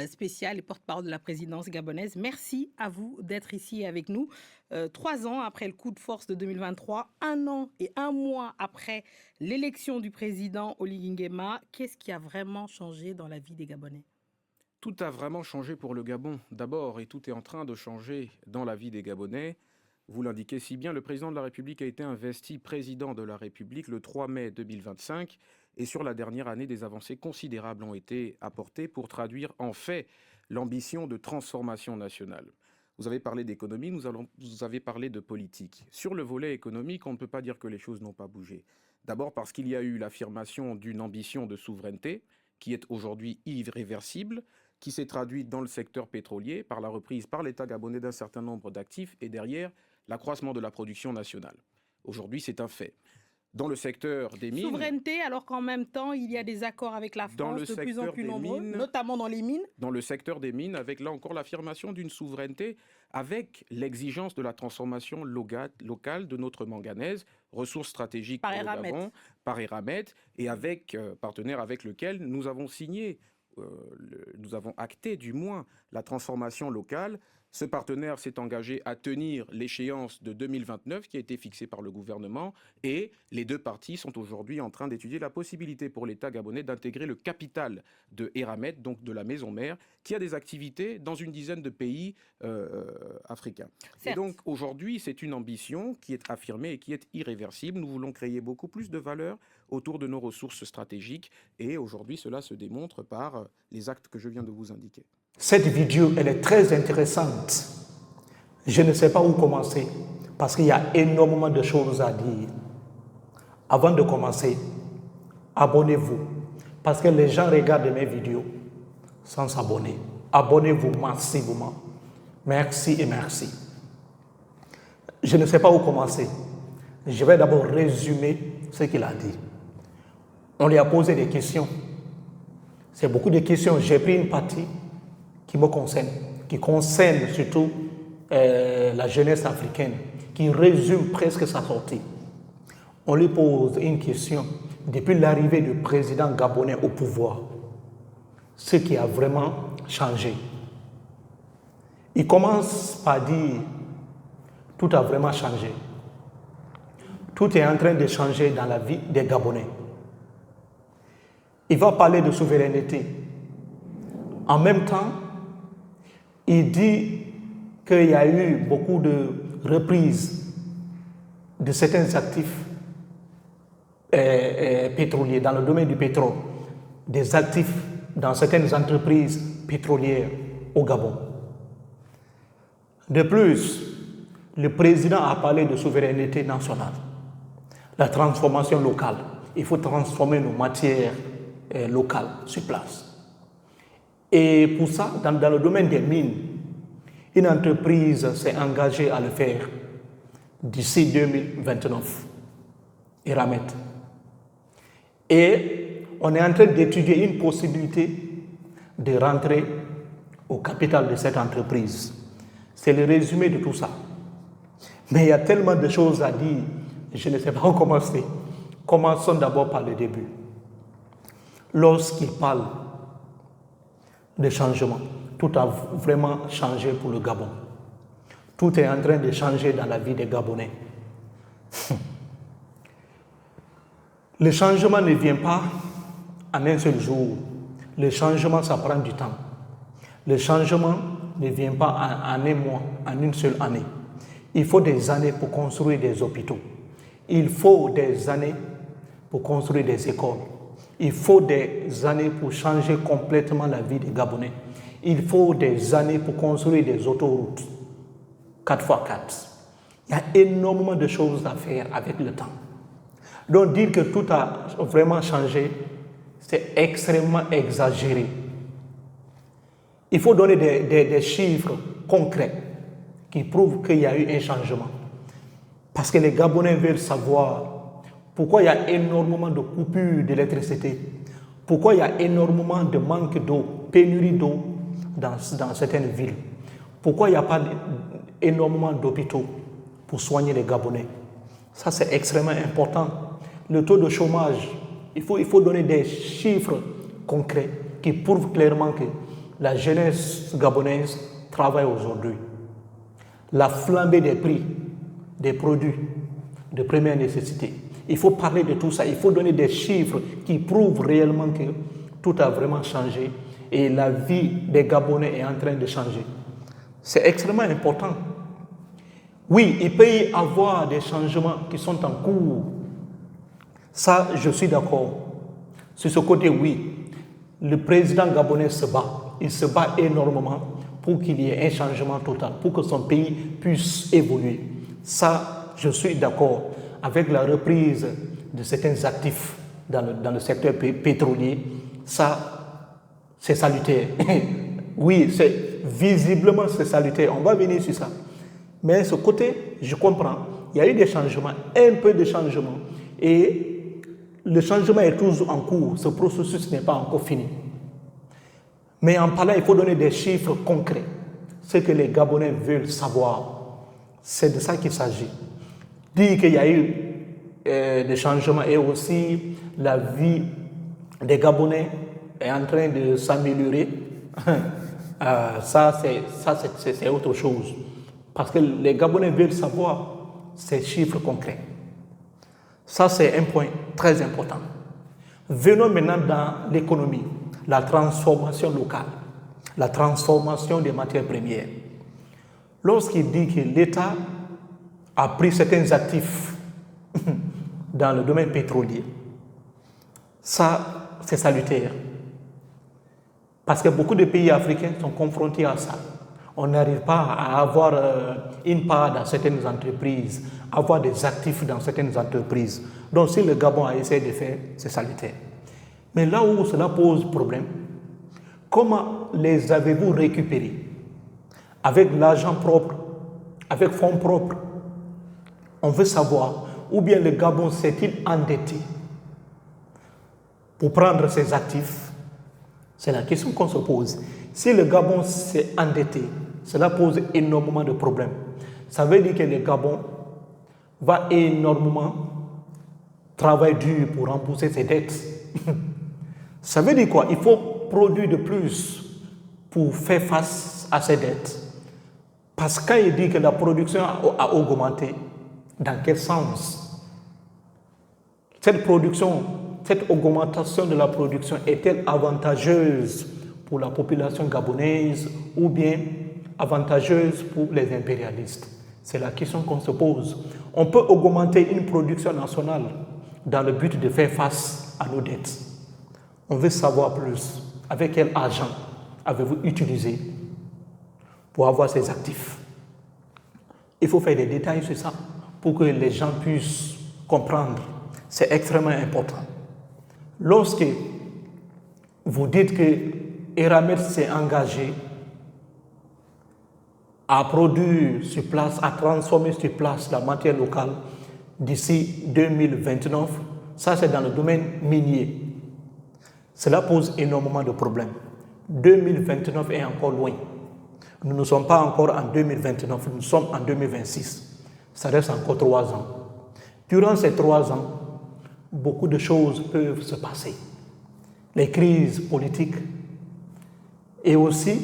spécial et porte-parole de la présidence gabonaise. Merci à vous d'être ici avec nous. 3 ans après le coup de force de 2023, 1 an et 1 mois après l'élection du président Oligui Nguema, qu'est-ce qui a vraiment changé dans la vie des Gabonais? Tout a vraiment changé pour le Gabon, d'abord, et tout est en train de changer dans la vie des Gabonais. Vous l'indiquez si bien, le président de la République a été investi président de la République le 3 mai 2025, et sur la dernière année, des avancées considérables ont été apportées pour traduire en fait l'ambition de transformation nationale. Vous avez parlé d'économie, vous avez parlé de politique. Sur le volet économique, on ne peut pas dire que les choses n'ont pas bougé. D'abord parce qu'il y a eu l'affirmation d'une ambition de souveraineté qui est aujourd'hui irréversible, qui s'est traduite dans le secteur pétrolier par la reprise par l'État gabonais d'un certain nombre d'actifs et derrière l'accroissement de la production nationale. Aujourd'hui, c'est un fait. Dans le secteur des mines, Souveraineté, alors qu'en même temps, il y a des accords avec la dans France le de plus en secteur plus des nombreux, mines, notamment dans les mines. dans le secteur des mines, avec là encore l'affirmation d'une souveraineté, avec l'exigence de la transformation locale de notre manganèse, ressource stratégique Par pour le Eramet. Gabon, par Eramet, et avec partenaire avec lequel nous avons signé, nous avons acté du moins la transformation locale. Ce partenaire s'est engagé à tenir l'échéance de 2029 qui a été fixée par le gouvernement et les deux parties sont aujourd'hui en train d'étudier la possibilité pour l'État gabonais d'intégrer le capital de Eramet, donc de la maison mère, qui a des activités dans une dizaine de pays africains. Et Certes. donc aujourd'hui, c'est une ambition qui est affirmée et qui est irréversible. Nous voulons créer beaucoup plus de valeur autour de nos ressources stratégiques et aujourd'hui, cela se démontre par les actes que je viens de vous indiquer. Cette vidéo, elle est très intéressante. Je ne sais pas où commencer parce qu'il y a énormément de choses à dire. Avant de commencer, abonnez-vous parce que les gens regardent mes vidéos sans s'abonner. Abonnez-vous massivement. Merci et merci. Je ne sais pas où commencer. Je vais d'abord résumer ce qu'il a dit. On lui a posé des questions. C'est beaucoup de questions. J'ai pris une partie qui me concerne, qui concerne surtout la jeunesse africaine, qui résume presque sa sortie. On lui pose une question depuis l'arrivée du président gabonais au pouvoir, ce qui a vraiment changé. Il commence par dire tout a vraiment changé. Tout est en train de changer dans la vie des Gabonais. Il va parler de souveraineté. En même temps, il dit qu'il y a eu beaucoup de reprises de certains actifs pétroliers dans le domaine du pétrole, des actifs dans certaines entreprises pétrolières au Gabon. De plus, le président a parlé de souveraineté nationale, la transformation locale. Il faut transformer nos matières locales sur place. Et pour ça, dans le domaine des mines, une entreprise s'est engagée à le faire d'ici 2029, Eramet. Et on est en train d'étudier une possibilité de rentrer au capital de cette entreprise. C'est le résumé de tout ça. Mais il y a tellement de choses à dire, je ne sais pas où commencer. Commençons d'abord par le début. Lorsqu'il parle de changement, tout a vraiment changé pour le Gabon. Tout est en train de changer dans la vie des Gabonais. Le changement ne vient pas en un seul jour. Le changement, ça prend du temps. Le changement ne vient pas en un mois, en une seule année. Il faut des années pour construire des hôpitaux. Il faut des années pour construire des écoles. Il faut des années pour changer complètement la vie des Gabonais. Il faut des années pour construire des autoroutes 4x4. Il y a énormément de choses à faire avec le temps. Donc dire que tout a vraiment changé, c'est extrêmement exagéré. Il faut donner des chiffres concrets qui prouvent qu'il y a eu un changement. Parce que les Gabonais veulent savoir pourquoi il y a énormément de coupures d'électricité, pourquoi il y a énormément de manque d'eau, pénurie d'eau dans certaines villes, pourquoi il n'y a pas énormément d'hôpitaux pour soigner les Gabonais. Ça, c'est extrêmement important. Le taux de chômage, il faut donner des chiffres concrets qui prouvent clairement que la jeunesse gabonaise travaille aujourd'hui. La flambée des prix des produits de première nécessité. Il faut parler de tout ça, il faut donner des chiffres qui prouvent réellement que tout a vraiment changé et la vie des Gabonais est en train de changer. C'est extrêmement important. Oui, il peut y avoir des changements qui sont en cours. Ça, je suis d'accord. Sur ce côté, oui. Le président gabonais se bat. Il se bat énormément pour qu'il y ait un changement total, pour que son pays puisse évoluer. Ça, je suis d'accord. Avec la reprise de certains actifs dans le secteur pétrolier, ça, c'est salutaire. Oui, visiblement, c'est salutaire. On va venir sur ça. Mais ce côté, je comprends. Il y a eu des changements, un peu de changements. Et le changement est toujours en cours. Ce processus n'est pas encore fini. Mais en parlant, il faut donner des chiffres concrets. Ce que les Gabonais veulent savoir. C'est de ça qu'il s'agit. Dire qu'il y a eu des changements et aussi la vie des Gabonais est en train de s'améliorer. Ça, c'est autre chose. Parce que les Gabonais veulent savoir ces chiffres concrets. Ça, c'est un point très important. Venons maintenant dans l'économie, la transformation locale, la transformation des matières premières. Lorsqu'il dit que l'État a pris certains actifs dans le domaine pétrolier, ça, c'est salutaire. Parce que beaucoup de pays africains sont confrontés à ça. On n'arrive pas à avoir une part dans certaines entreprises, avoir des actifs dans certaines entreprises. Donc si le Gabon a essayé de faire, c'est salutaire. Mais là où cela pose problème, comment les avez-vous récupérés? Avec l'argent propre, avec fonds propres? On veut savoir, ou bien le Gabon s'est-il endetté pour prendre ses actifs? C'est la question qu'on se pose. Si le Gabon s'est endetté, cela pose énormément de problèmes. Ça veut dire que le Gabon va énormément travailler dur pour rembourser ses dettes. Ça veut dire quoi? Il faut produire de plus pour faire face à ses dettes. Parce que quand il dit que la production a augmenté, dans quel sens? Cette augmentation de la production est-elle avantageuse pour la population gabonaise ou bien avantageuse pour les impérialistes? C'est la question qu'on se pose. On peut augmenter une production nationale dans le but de faire face à nos dettes. On veut savoir plus. Avec quel argent avez-vous utilisé pour avoir ces actifs? Il faut faire des détails sur ça pour que les gens puissent comprendre. C'est extrêmement important. Lorsque vous dites que Eramet s'est engagé à produire sur place, à transformer sur place la matière locale d'ici 2029, ça c'est dans le domaine minier. Cela pose énormément de problèmes. 2029 est encore loin. Nous ne sommes pas encore en 2029, nous sommes en 2026. Ça reste encore 3 ans. Durant ces 3 ans, beaucoup de choses peuvent se passer. Les crises politiques et aussi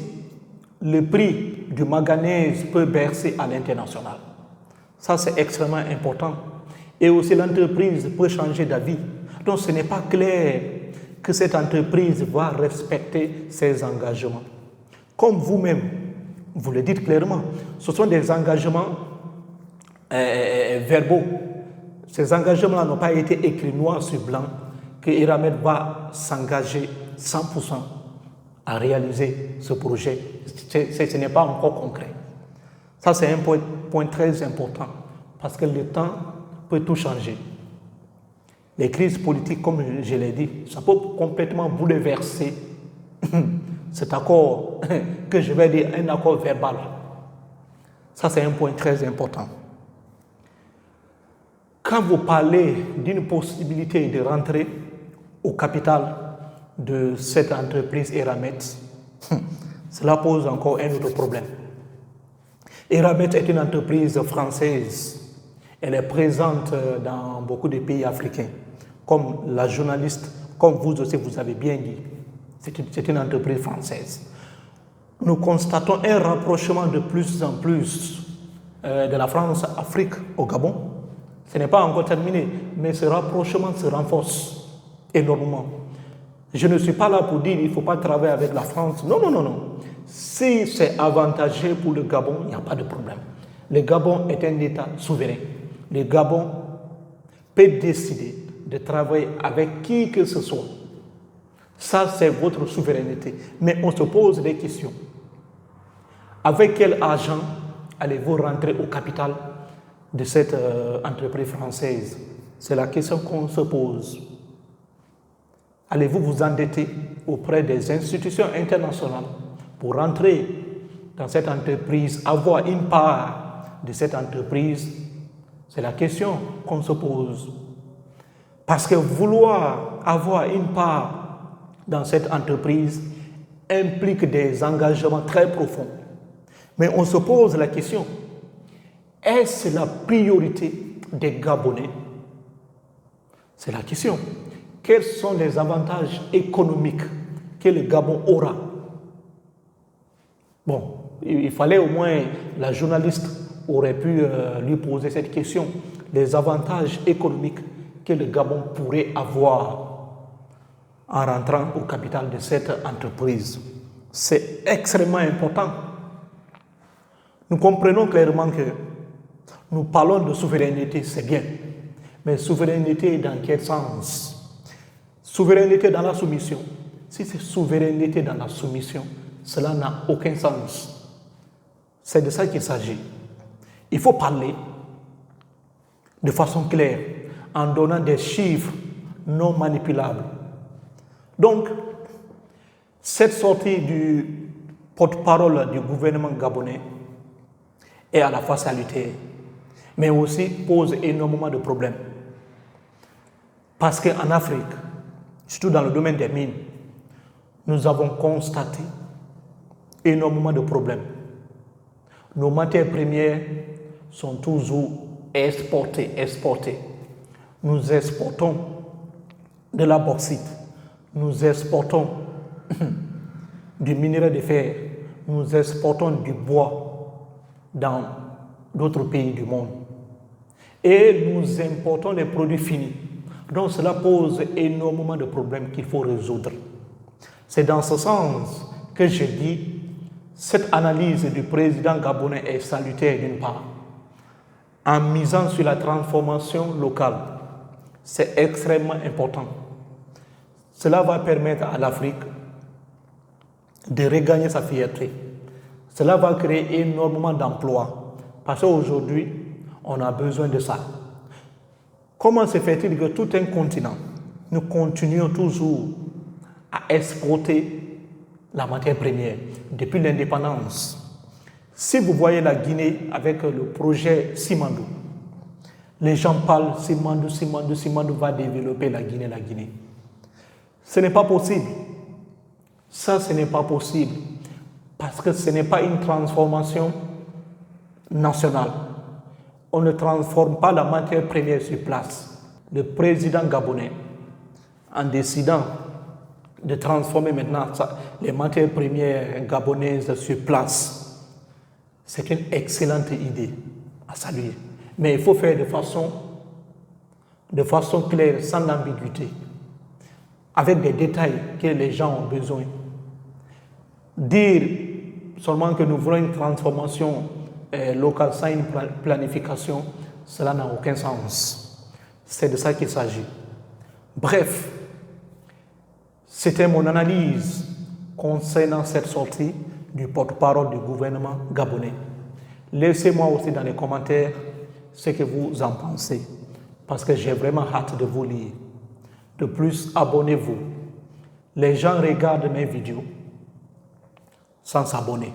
le prix du manganèse peut baisser à l'international. Ça, c'est extrêmement important. Et aussi l'entreprise peut changer d'avis. Donc, ce n'est pas clair que cette entreprise va respecter ses engagements. Comme vous-même, vous le dites clairement, ce sont des engagements verbaux. Ces engagements n'ont pas été écrits noir sur blanc que Eramet va s'engager 100% à réaliser ce projet. Ce n'est pas encore concret. Ça, c'est un point très important parce que le temps peut tout changer. Les crises politiques, comme je l'ai dit, ça peut complètement bouleverser cet accord que je vais dire un accord verbal. Ça, c'est un point très important. Quand vous parlez d'une possibilité de rentrer au capital de cette entreprise Eramet, cela pose encore un autre problème. Eramet est une entreprise française. Elle est présente dans beaucoup de pays africains. Comme la journaliste, comme vous aussi vous avez bien dit, c'est une entreprise française. nous constatons un rapprochement de plus en plus de la France-Afrique au Gabon. Ce n'est pas encore terminé, mais ce rapprochement se renforce énormément. Je ne suis pas là pour dire qu'il ne faut pas travailler avec la France. Non, non, non, non. Si c'est avantageux pour le Gabon, il n'y a pas de problème. Le Gabon est un État souverain. Le Gabon peut décider de travailler avec qui que ce soit. Ça, c'est votre souveraineté. Mais on se pose des questions. Avec quel argent allez-vous rentrer au capital de cette entreprise française? C'est la question qu'on se pose. Allez-vous vous endetter auprès des institutions internationales pour rentrer dans cette entreprise, avoir une part de cette entreprise? C'est la question qu'on se pose. Parce que vouloir avoir une part dans cette entreprise implique des engagements très profonds. Mais on se pose la question, est-ce la priorité des Gabonais? C'est la question. Quels sont les avantages économiques que le Gabon aura? Bon, il fallait au moins, la journaliste aurait pu lui poser cette question. Les avantages économiques que le Gabon pourrait avoir en rentrant au capital de cette entreprise. C'est extrêmement important. Nous comprenons clairement que nous parlons de souveraineté, c'est bien. Mais souveraineté dans quel sens? Souveraineté dans la soumission. Si c'est souveraineté dans la soumission, cela n'a aucun sens. C'est de ça qu'il s'agit. Il faut parler de façon claire, en donnant des chiffres non manipulables. Donc, cette sortie du porte-parole du gouvernement gabonais est à la fois salutaire, mais aussi pose énormément de problèmes. Parce qu'en Afrique, surtout dans le domaine des mines, nous avons constaté énormément de problèmes. Nos matières premières sont toujours exportées. Nous exportons de la bauxite, nous exportons du minerai de fer, nous exportons du bois dans d'autres pays du monde. Et nous importons les produits finis. Donc cela pose énormément de problèmes qu'il faut résoudre. C'est dans ce sens que je dis, cette analyse du président gabonais est salutaire d'une part, en misant sur la transformation locale. C'est extrêmement important. Cela va permettre à l'Afrique de regagner sa fierté. Cela va créer énormément d'emplois. Parce qu'aujourd'hui, on a besoin de ça. Comment se fait-il que tout un continent, nous continuons toujours à exporter la matière première depuis l'indépendance? Si vous voyez la Guinée avec le projet Simandou, les gens parlent Simandou va développer la Guinée. Ce n'est pas possible. Ça, ce n'est pas possible. Parce que ce n'est pas une transformation nationale. On ne transforme pas la matière première sur place. Le président gabonais, en décidant de transformer maintenant les matières premières gabonaises sur place, c'est une excellente idée à saluer. Mais il faut faire de façon claire, sans ambiguïté, avec des détails que les gens ont besoin. Dire seulement que nous voulons une transformation locale sans une planification, cela n'a aucun sens. C'est de ça qu'il s'agit. Bref, c'était mon analyse concernant cette sortie du porte-parole du gouvernement gabonais. Laissez-moi aussi dans les commentaires ce que vous en pensez, parce que j'ai vraiment hâte de vous lire. De plus, abonnez-vous. Les gens regardent mes vidéos sans s'abonner.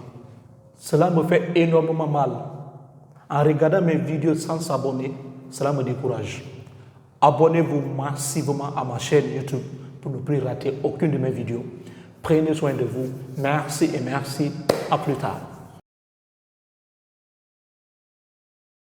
Cela me fait énormément mal. En regardant mes vidéos sans s'abonner, cela me décourage. Abonnez-vous massivement à ma chaîne YouTube pour ne plus rater aucune de mes vidéos. Prenez soin de vous. Merci et merci. À plus tard.